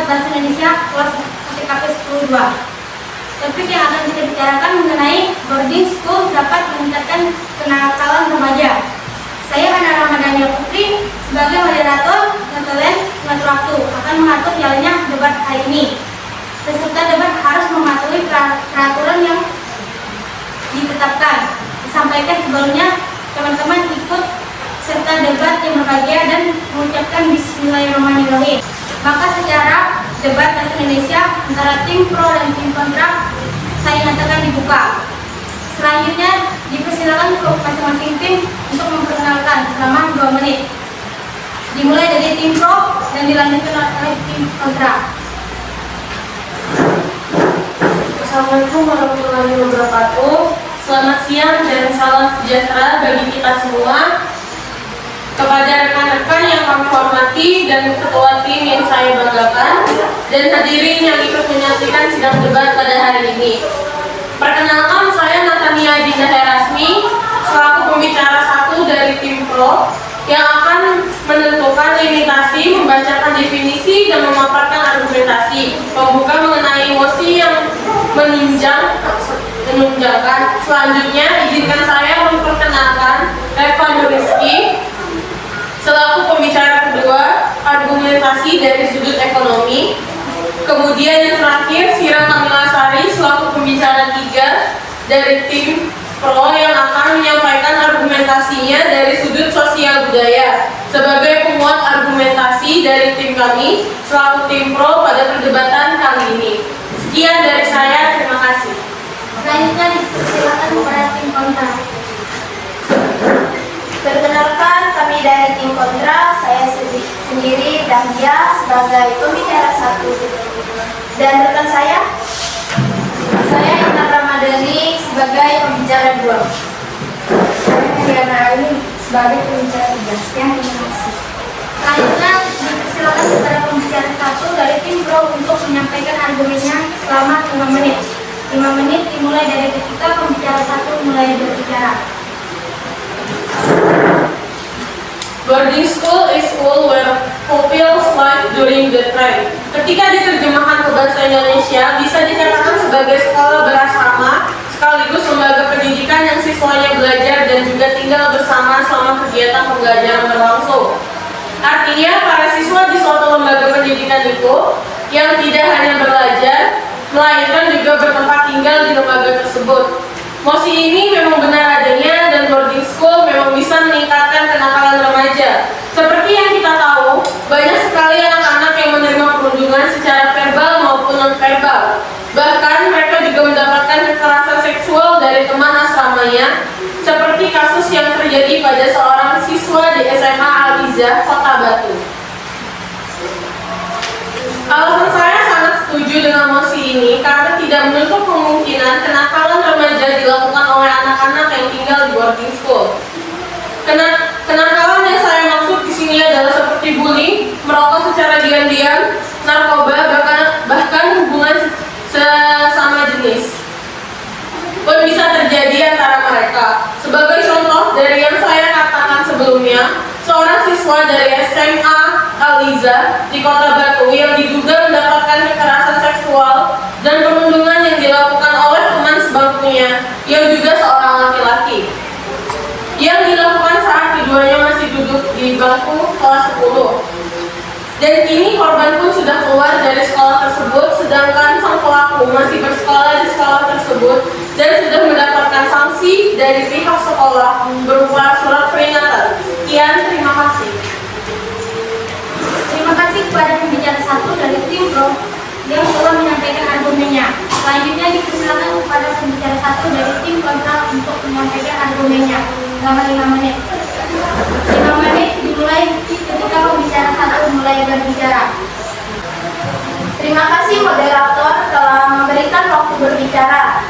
Bahasa Indonesia kelas PKP 10-2. Topik yang akan kita bicarakan mengenai boarding school dapat meningkatkan kenakalan remaja. Saya Hana Ramadhania Putri sebagai moderator ngatur waktu akan mengatur jalannya debat hari ini. Peserta debat harus mematuhi peraturan yang ditetapkan. Disampaikan sebelumnya, teman-teman ikut serta debat yang berbahagia dan mengucapkan Bismillahirrahmanirrahim. Maka secara debat bahasa Indonesia antara tim pro dan tim kontra saya nyatakan dibuka. Selanjutnya dipersilakan untuk masing-masing tim untuk memperkenalkan selama 2 menit. Dimulai dari tim pro dan dilanjutkan oleh tim kontra. Assalamualaikum warahmatullahi wabarakatuh. Selamat siang dan salam sejahtera bagi kita semua. Kepada rekan-rekan yang kami hormati dan ketua tim yang saya banggakan, dan hadirin yang ikut menyaksikan sidang debat pada hari ini. Perkenalkan, saya Natania Dinda Herasmi selaku pembicara 1 dari tim pro yang akan menentukan limitasi, membacakan definisi dan memaparkan argumentasi, membuka mengenai mosi yang menunjangkan. Selanjutnya izinkan saya memperkenalkan Evan Rizky selaku pembicara kedua, argumentasi dari sudut ekonomi. Kemudian yang terakhir, Sira Kamila Sari selaku pembicara 3 dari tim pro yang akan menyampaikan argumentasinya dari sudut sosial budaya sebagai penguat argumentasi dari tim kami selaku tim pro pada perdebatan kali ini. Sekian dari saya, terima kasih. Selanjutnya dipersilakan kepada tim kontra. Perkenalkan, kami dari tim kontra, saya sendiri Dahlia sebagai pembicara 1 dan rekan saya Intan Ramadhani sebagai pembicara 2. Saya Diana Aini sebagai pembicara 3. Sekian, terima kasih. Selanjutnya dipersilakan kepada pembicara 1 dari tim pro untuk menyampaikan argumennya selama 5 menit. 5 menit dimulai dari ketika pembicara 1 mulai berbicara. Boarding school is school where pupils live during the train. Ketika diterjemahkan ke bahasa Indonesia, bisa dikatakan sebagai sekolah berasrama, sekaligus lembaga pendidikan yang siswanya belajar dan juga tinggal bersama selama kegiatan pembelajaran berlangsung. Artinya, para siswa di suatu lembaga pendidikan itu yang tidak hanya belajar, melainkan juga bertempat tinggal di lembaga tersebut. Mosi ini memang benar adanya dan boarding school memang bisa meningkatkan kenakalan remaja. Seperti yang kita tahu, banyak sekali anak-anak yang menerima perundungan secara verbal maupun non-verbal. Bahkan mereka juga mendapatkan kekerasan seksual dari teman asramanya, seperti kasus yang terjadi pada seorang siswa di SMA Al-Izzah, Kota Batu. Alasan saya sangat setuju dengan mosi ini karena tidak menutup kemungkinan kenakalan remaja dilakukan oleh anak-anak yang tinggal di boarding school. Kenakalan yang saya maksud di sini adalah seperti bullying, merokok secara diam-diam, narkoba, bahkan hubungan sesama jenis pun bisa terjadi antara mereka. Sebagai contoh dari yang saya katakan sebelumnya, seorang siswa dari SMA Al-Izzah di Kota Batu yang diduga mendapatkan kekerasan seksual dan perundungan yang dilakukan oleh teman sebangkunya yang juga seorang laki-laki, yang dilakukan saat keduanya masih duduk di bangku kelas 10. Dan kini korban pun sudah keluar dari sekolah tersebut, sedangkan sang pelaku masih bersekolah di sekolah tersebut dan sudah mendapatkan sanksi dari pihak sekolah berupa surat peringatan. Sekian, terima kasih. Terima kasih kepada pembicara 1 dari tim pro yang telah menyampaikan argumennya. Selanjutnya dipersilakan kepada pembicara 1 dari tim kontra untuk menyampaikan argumennya selama 5 menit. 5 menit dimulai ketika pembicara 1 mulai berbicara. Terima kasih moderator telah memberikan waktu berbicara.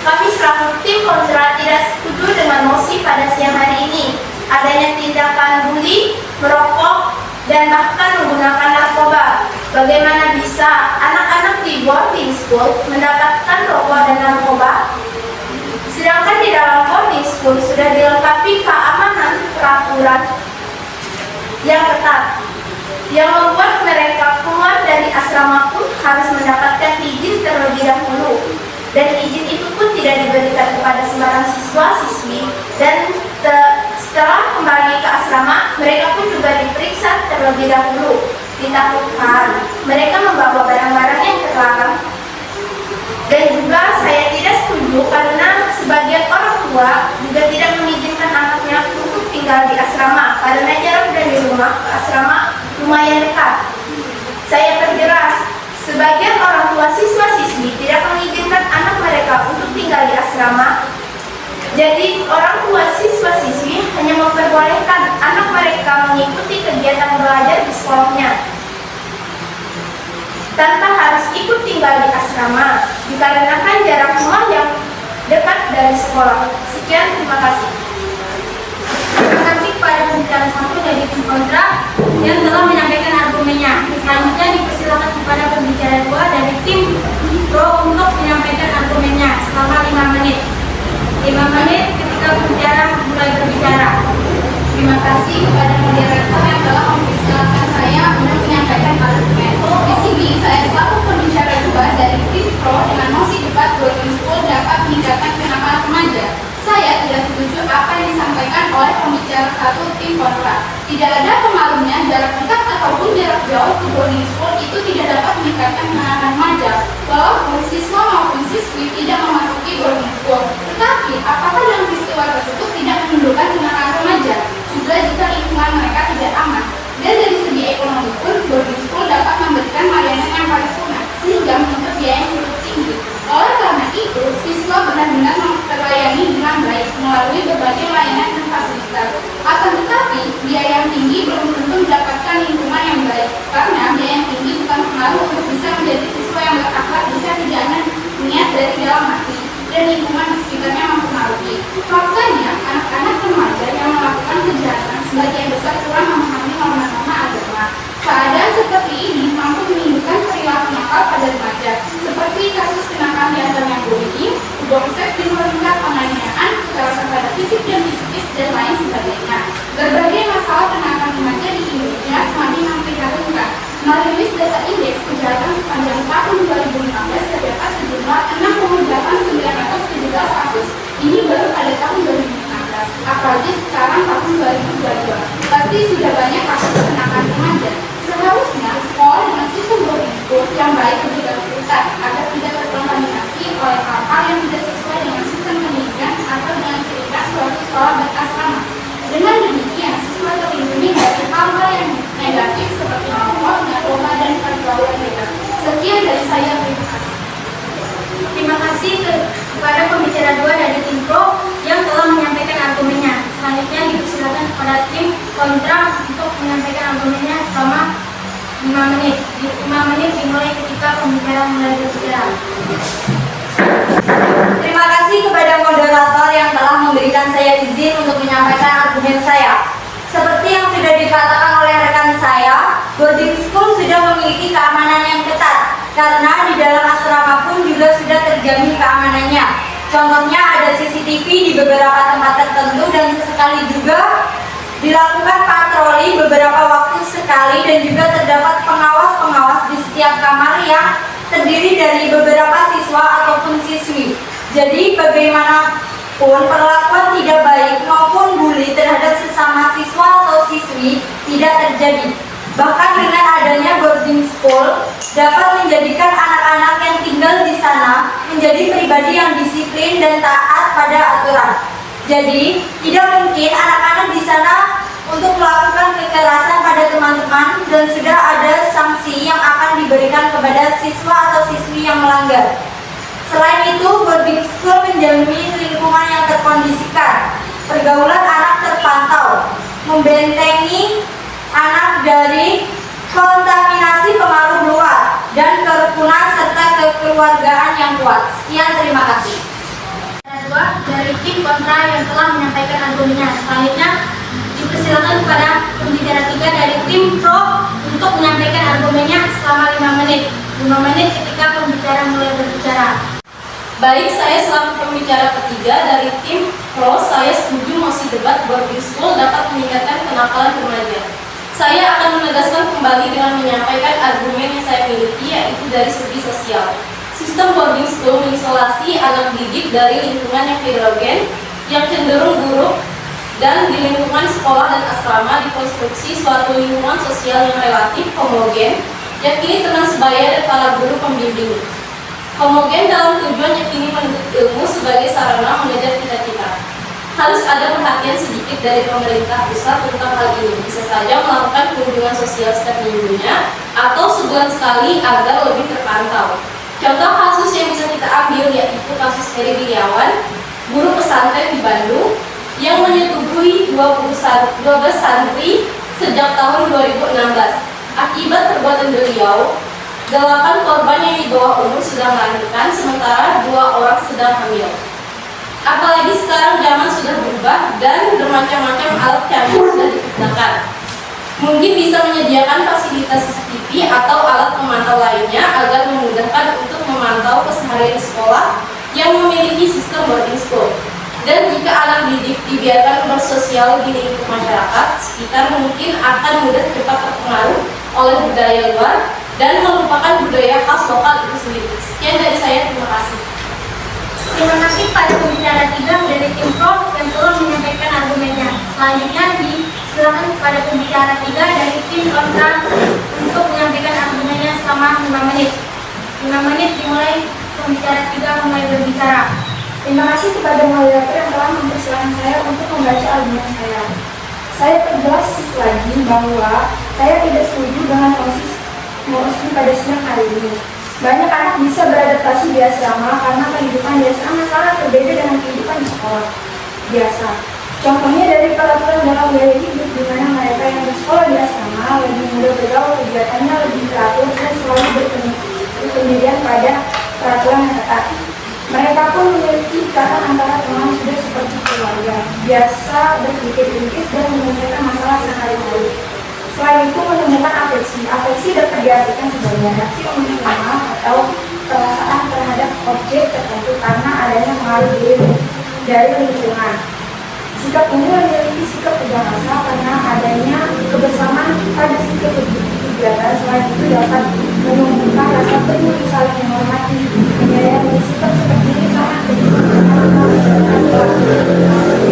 Kami selaku tim kontra tidak setuju dengan mosi pada siang hari ini. Adanya tindakan bully, merokok, dan bahkan menggunakan narkoba. Bagaimana bisa anak-anak di boarding school mendapatkan rokok dan narkoba? Sedangkan di dalam boarding school sudah dilengkapi keamanan peraturan yang ketat, yang membuat mereka keluar dari asrama asrama pun harus mendapatkan izin terlebih dahulu. Dan izin itu pun tidak diberikan kepada sembarang siswa-siswi, dan setelah kembali ke asrama, mereka pun juga diperiksa terlebih dahulu. Ditakutkan mereka membawa barang-barang yang terlarang. Dan juga saya tidak setuju karena sebagian orang tua juga tidak mengizinkan anaknya untuk tinggal di asrama karena jarak dari rumah ke asrama lumayan dekat. Saya perjelas, sebagian orang tua siswa-siswi tidak mengizinkan anak mereka untuk tinggal di asrama. Jadi orang tua siswa-siswi hanya memperbolehkan anak mereka mengikuti kegiatan belajar di sekolahnya tanpa harus ikut tinggal di asrama dikarenakan jarak rumah yang dekat dari sekolah. Sekian, terima kasih. Terima kasih kepada pembicara satu dari tim kontra yang telah menyampaikan argumennya. Selanjutnya dipersilakan kepada pembicara dua dari tim pro untuk menyampaikan argumennya selama 5 menit. 5 menit ketika pembicara mulai berbicara. Terima kasih kepada moderator yang telah mempersilahkan saya untuk menyampaikan argumen. Di sini saya selaku pembicara dua dari tim pro dengan mosi debat boarding school dapat meningkatkan kenakalan remaja. Saya tidak setuju apa yang disampaikan oleh pembicara satu tim kontra. Tidak ada pemalunya jarak dekat ataupun jarak jauh ke boarding school itu tidak dapat meningkatkan kenakalan remaja. Walaupun siswa maupun siswi tidak memasuki boarding school. Tetapi apakah dalam peristiwa tersebut tidak menimbulkan kenakalan remaja? Juga jika lingkungan mereka tidak aman. Dan dari segi ekonomi pun, boarding school dapat memberikan layanan yang paripurna sehingga menuntut biaya yang cukup tinggi. Oleh karena itu, siswa benar-benar terlayani dengan baik melalui berbagai layanan dan fasilitas. Akan tetapi, biaya yang tinggi belum tentu mendapatkan lingkungan yang baik, karena biaya yang tinggi bukan pengaruh untuk bisa menjadi siswa yang berakhlak jika tidak ada niat dari dalam hati dan lingkungan di sekitarnya mempengaruhi. Faktanya, anak-anak remaja yang melakukan kejahatan sebagian besar kurang memahami norma-norma agama. Keadaan seperti ini mampu menimbulkan perilaku nakal pada remaja, seperti kasus kenakalan diantaranya bullying, hubungan seks di luar tingkat penganiayaan, kekerasan pada fisik dan psikis, dan lain sebagainya. Berbagai masalah kenakalan remaja di Indonesia semakin memprihatinkan. Merilis data indeks kejahatan sepanjang tahun 2015 terdapat sejumlah 6,8917 kasus. Ini baru pada tahun 2016, apalagi sekarang tahun 2022. Pasti sudah banyak kasus kenakalan remaja. Seharusnya sekolah dengan sistem boarding school yang baik juga diperlukan agar tidak terkontaminasi oleh hal-hal yang tidak sesuai dengan sistem pendidikan atau dengan ciri khas suatu sekolah berasrama. Dengan demikian, siswa terlindungi dari hal-hal yang negatif seperti narkoba, dan pergaulan bebas. Sekian dari saya, terima kasih. Terima kasih kepada pembicara dua dari tim pro yang telah menyampaikan argumennya. Selanjutnya dipersilakan kepada tim kontra untuk menyampaikan argumennya selama 5 menit. 5 menit dimulai ketika pembicara mulai berbicara. Terima kasih kepada moderator yang telah memberikan saya izin untuk menyampaikan argumen saya. Seperti yang sudah dikatakan oleh rekan saya, boarding school sudah memiliki keamanan yang ketat karena di dalam asrama pun juga sudah terjamin keamanannya. Contohnya ada CCTV di beberapa tempat tertentu dan sesekali juga dilakukan patroli beberapa waktu sekali, dan juga terdapat pengawas-pengawas di setiap kamar yang terdiri dari beberapa siswa ataupun siswi. Jadi bagaimanapun perlakuan tidak baik maupun bully terhadap sesama siswa atau siswi tidak terjadi. Bahkan dengan adanya boarding school dapat menjadikan anak-anak yang tinggal di sana menjadi pribadi yang disiplin dan taat pada aturan. Jadi tidak mungkin anak-anak di sana untuk melakukan kekerasan pada teman-teman, dan sudah ada sanksi yang akan diberikan kepada siswa atau siswi yang melanggar. Selain itu, boarding school menjamin lingkungan yang terkondisikan, pergaulan anak terpantau, membentengi anak dari kontaminasi pengaruh luar, dan kerukunan serta kekeluargaan yang kuat. Sekian, terima kasih. Dua dari tim kontra yang telah menyampaikan argumennya. Selanjutnya dipersilakan kepada pembicara tiga dari tim pro untuk menyampaikan argumennya selama 5 menit. 5 menit ketika pembicara mulai berbicara. Baik, saya selaku pembicara ketiga dari tim pro, saya setuju mosi debat boarding school dapat meningkatkan kenakalan remaja. Saya akan menegaskan kembali dengan menyampaikan argumen yang saya miliki, dari segi sosial. Sistem boarding school mengisolasi anak didik dari lingkungan yang heterogen, yang cenderung buruk, dan di lingkungan sekolah dan asrama dikonstruksi suatu lingkungan sosial yang relatif homogen, yakni teman sebaya dan para guru pembimbing. Homogen dalam tujuan yakni menuntut ilmu sebagai sarana mengejar cita-cita. Harus ada perhatian sedikit dari pemerintah pusat tentang hal ini. Bisa saja melakukan kunjungan sosial setiap minggunya atau sebulan sekali agar lebih terpantau. Contoh kasus yang bisa kita ambil yaitu kasus Heri Wiliawan, guru pesantren di Bandung, yang menyetubuhi 12 santri sejak tahun 2016. Akibat perbuatan beliau, 8 korban yang di bawah umur sedang melahirkan, sementara 2 orang sedang hamil. Apalagi sekarang zaman sudah berubah dan bermacam-macam alat canggih sudah digunakan. Mungkin bisa menyediakan fasilitas CCTV atau alat pemantau lainnya agar memudahkan untuk memantau keseharian sekolah yang memiliki sistem boarding school. Dan jika anak didik dibiarkan bersosial di lingkup masyarakat sekitar, mungkin akan mudah cepat terpengaruh oleh budaya luar dan melupakan budaya khas lokal itu sendiri. Sekian dari saya, terima kasih. Terima kasih pada pembicara 3 dari tim Pro yang telah menyampaikan argumennya. Selanjutnya disilakan kepada pembicara 3 dari tim kontra untuk menyampaikan argumennya selama 5 menit. 5 menit dimulai, pembicara 3 mulai berbicara. Terima kasih kepada moderator yang telah mempersilahkan saya untuk membaca argumen saya. Saya tegas lagi bahwa saya tidak setuju dengan mosi pada sidang hari ini. Banyak anak bisa beradaptasi di asrama karena kehidupan di asrama sangat berbeda dengan kehidupan di sekolah biasa. Contohnya dari peraturan dalam gaya hidup, di mana mereka yang bersekolah di asrama lebih mudah bergaul, kegiatannya lebih teratur dan selalu berpendirian pada peraturan yang ketat. Mereka pun memiliki ikatan antara teman sudah seperti keluarga, biasa berpikir-pikir dan menyelesaikan masalah sehari-hari. Selain itu, menemukan afeksi. Afeksi dapat diartikan sebagai reaksi emosional atau perasaan terhadap objek tertentu karena adanya pengaruh dari lingkungan. Sikap ini memiliki sikap kedewasa karena adanya kebersamaan pada sikap kegiatan. Selain itu dapat menumbuhkan rasa peduli, saling menghormati, menyayangi. Sikap seperti ini sangat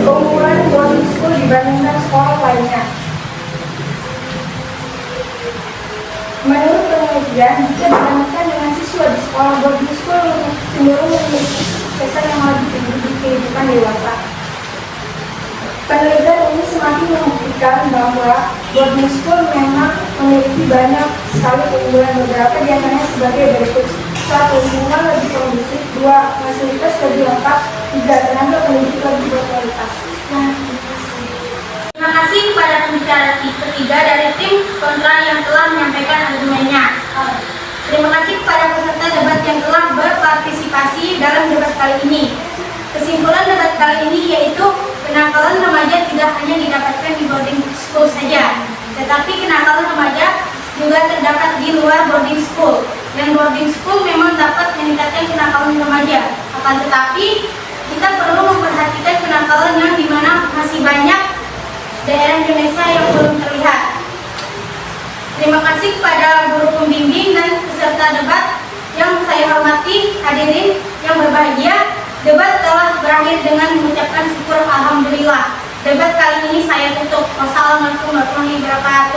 keunggulan boarding school dibandingkan sekolah lainnya. Menurut penelitian, jika dibandingkan dengan siswa di sekolah, boarding school cenderung memiliki kesuksesan yang lebih tinggi di kehidupan dewasa. Penelitian ini semakin membuktikan bahwa boarding school memang memiliki banyak sekali keunggulan, beberapa di antaranya sebagai berikut. 1. Lingkungan lebih kondusif. 2. Fasilitas lebih lengkap. 3. Tenaga pendidik lebih berkualitas. Terima kasih kepada pembicara ketiga dari tim kontra yang telah menyampaikan argumennya. Terima kasih kepada peserta debat yang telah berpartisipasi dalam debat kali ini. Kesimpulan debat kali ini yaitu kenakalan remaja tidak hanya didapatkan di boarding school saja, tetapi kenakalan remaja juga terdapat di luar boarding school. Dan boarding school memang dapat meningkatkan kenakalan remaja. Akan tetapi kita perlu memperhatikan kenakalan yang dimana masih banyak daerah Indonesia yang belum terlihat. Terima kasih kepada guru pembimbing dan peserta debat yang saya hormati, hadirin yang berbahagia. Debat telah berakhir dengan mengucapkan syukur alhamdulillah. Debat kali ini saya tutup. Wassalamualaikum warahmatullahi wabarakatuh.